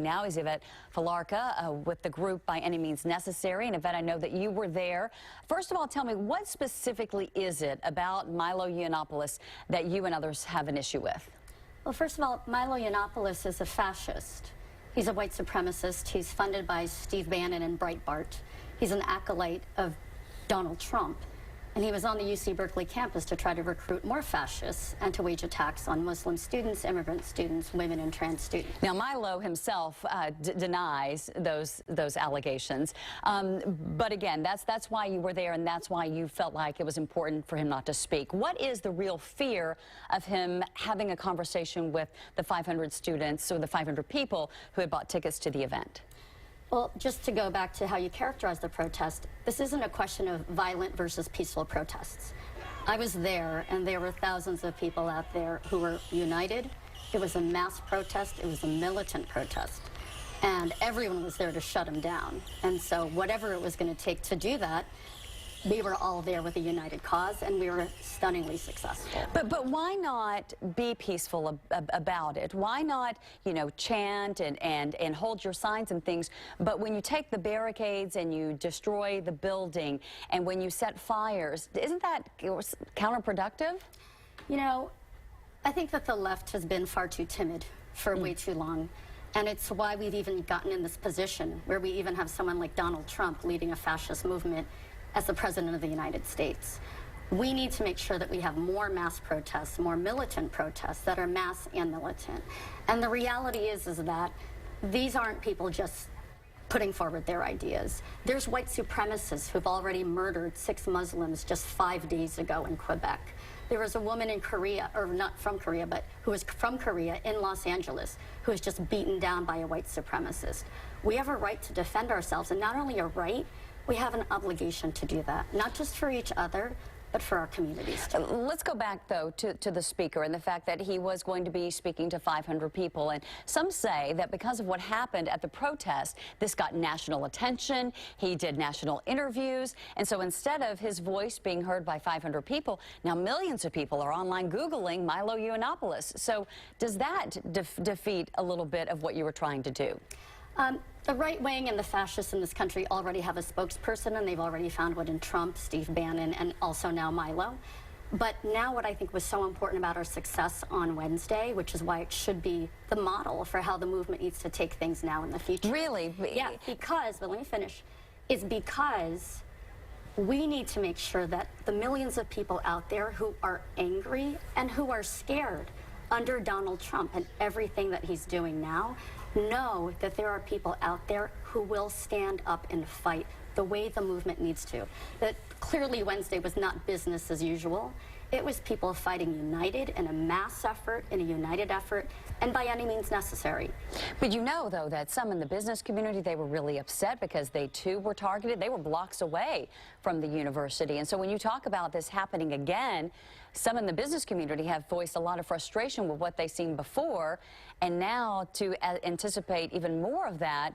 now is Yvette Falarca with the group By Any Means Necessary. And Yvette, I know that you were there. First of all, tell me, what specifically is it about Milo Yiannopoulos that you and others have an issue with? Well, first of all, Milo Yiannopoulos is a fascist. He's a white supremacist. He's funded by Steve Bannon and Breitbart. He's an acolyte of Donald Trump. And he was on the UC Berkeley campus to try to recruit more fascists and to wage attacks on Muslim students, immigrant students, women, and trans students. Now, Milo himself denies those allegations. But again, that's why you were there, and that's why you felt like it was important for him not to speak. What is the real fear of him having a conversation with the 500 students or the 500 people who had bought tickets to the event? Well, just to go back to how you characterize the protest, this isn't a question of violent versus peaceful protests. I was there, and there were thousands of people out there who were united. It was a mass protest. It was a militant protest. And everyone was there to shut him down. And so whatever it was going to take to do that, we were all there with a united cause, and we were stunningly successful. But why not be peaceful about it? Why not, you know, chant and hold your signs and things? But when you take the barricades and you destroy the building, and when you set fires, isn't that counterproductive? You know, I think that the left has been far too timid for way too long. And it's why we've even gotten in this position where we even have someone like Donald Trump leading a fascist movement as the President of the United States. We need to make sure that we have more mass protests, more militant protests that are mass and militant. And the reality is that these aren't people just putting forward their ideas. There's white supremacists who've already murdered 6 Muslims just 5 days ago in Quebec. There was a woman in Korea, or not from Korea, but who was from Korea in Los Angeles, who was just beaten down by a white supremacist. We have a right to defend ourselves, and not only a right, we have an obligation to do that, not just for each other, but for our communities too. Let's go back, though, to the speaker and the fact that he was going to be speaking to 500 people. And some say that because of what happened at the protest, this got national attention. He did national interviews. And so instead of his voice being heard by 500 people, now millions of people are online Googling Milo Yiannopoulos. So does that defeat a little bit of what you were trying to do? The right wing and the fascists in this country already have a spokesperson, and they've already found one in Trump, Steve Bannon, and also now Milo. But now what I think was so important about our success on Wednesday, which is why it should be the model for how the movement needs to take things now in the future. Really? Yeah, because, but let me finish, is because we need to make sure that the millions of people out there who are angry and who are scared under Donald Trump and everything that he's doing now know that there are people out there who will stand up and fight the way the movement needs to. That clearly Wednesday was not business as usual. It was people fighting united in a mass effort, in a united effort, and by any means necessary. But you know, though, that some in the business community, they were really upset because they, too, were targeted. They were blocks away from the university. And so when you talk about this happening again, some in the business community have voiced a lot of frustration with what they've seen before. And now to anticipate even more of that,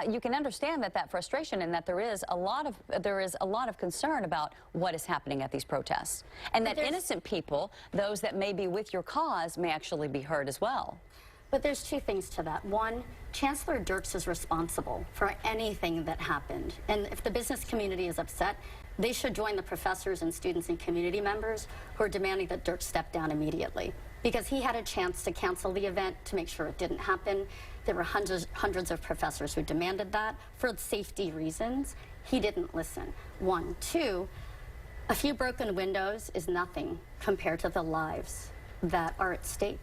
you can understand that frustration, and that there is a lot of concern about what is happening at these protests. And that innocent people, those that may be with your cause, may actually be hurt as well. But there's 2 things to that. One, Chancellor Dirks is responsible for anything that happened. And if the business community is upset, they should join the professors and students and community members who are demanding that Dirks step down immediately. Because he had a chance to cancel the event to make sure it didn't happen. There were hundreds of professors who demanded that for safety reasons. He didn't listen. 1. 2, a few broken windows is nothing compared to the lives that are at stake.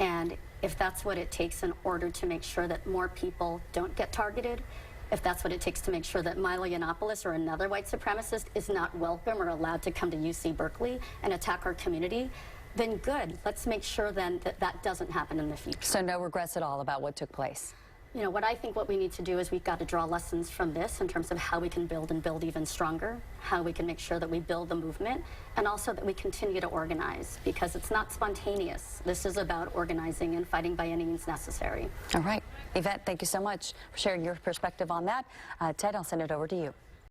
And if that's what it takes in order to make sure that more people don't get targeted, if that's what it takes to make sure that Milo Yiannopoulos or another white supremacist is not welcome or allowed to come to UC Berkeley and attack our community, then good. Let's make sure then that that doesn't happen in the future. So no regrets at all about what took place? You know, what we need to do is we've got to draw lessons from this in terms of how we can build and build even stronger, how we can make sure that we build the movement, and also that we continue to organize, because it's not spontaneous. This is about organizing and fighting by any means necessary. All right. Yvette, thank you so much for sharing your perspective on that. Ted, I'll send it over to you.